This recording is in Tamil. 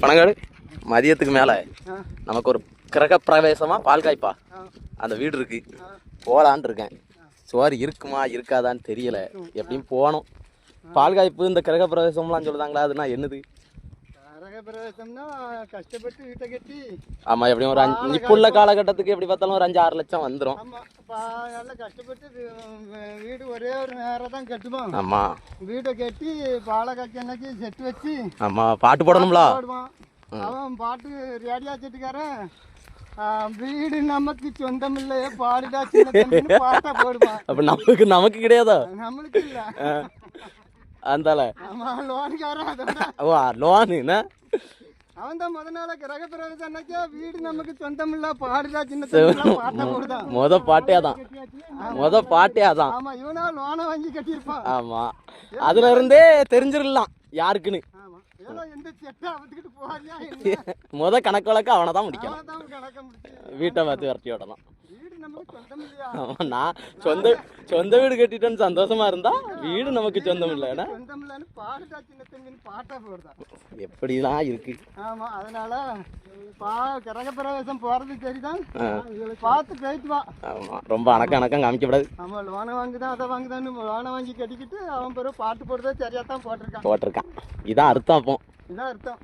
பனங்காடு மதியத்துக்கு மேலே நமக்கு ஒரு கிரகப்பிரவேசமா பால் காய்ப்பா அந்த வீடு இருக்கு, போகலான் இருக்கேன். சோறு இருக்குமா இருக்காதான்னு தெரியல, எப்படியும் போகணும். பால் காய்ப்பு இந்த கிரகப்பிரவேசம்லாம் சொல்லுதாங்களா, அதுனா என்னது? கஷ்டப்பட்டு வீட்டை கட்டி ஆமா, எப்படியும் ஒரு இப்போ உள்ள காலகட்டத்துக்கு எப்படி பார்த்தாலும் ஒரு 5-6 லட்சம் வந்துடும். நல்லா கஷ்டப்பட்டு வீடு ஒரே ஒரு நேரம் தான் கட்டுவோம். ஆமா, வீட்டை கட்டி பாலை காய்ச்சி அன்னைக்கு செட்டு வச்சு ஆமா பாட்டு போடணும்ல. அவன் பாட்டு ரேடியா செட்டுக்காரன் வீடு நமக்கு சொந்தம் இல்லையே பாடுடா பாட்டா போடுவான். அப்ப நமக்கு கிடையாதா? நம்மளுக்கு இல்ல அந்தால லோனு அவன் தான் முத நாள கிரகப்பிரவேசம் அன்னைக்கு வீடு நமக்கு சொந்தம் இல்ல பாடுடா சின்ன பாட்டா போடுதான். முத பாட்டே அதான். ஆமா, இவனா லோனை வாங்கி கட்டியிருப்பான். ஆமா, அதுல இருந்தே தெரிஞ்சிடலாம் யாருக்குன்னு. முத கணக்கு வழக்க அவனை தான் முடிக்கணும், வீட்டை பார்த்து விரட்டி விடலாம். நான் சொந்த வீடு கட்டிட்டேன்னு சந்தோஷமா இருந்தா வீடு நமக்கு சொந்தம் இல்லைன்னா எப்படிதான் இருக்கு. ஆமா, அதனால கிரகப்பிரவேசம் போறது சரிதான், பார்த்து போயிட்டு வா. ஆமா, ரொம்ப அணக்கம் காமிக்கப்படாது. ஆமா, லோனை வாங்குதான் அதை வாங்குதான்னு லோனை வாங்கி கட்டிக்கிட்டு அவன் பிறகு பாட்டு போடுறதே சரியா தான் போட்டிருக்கான். இதான் அர்த்தம். அப்போ இதான் அர்த்தம்.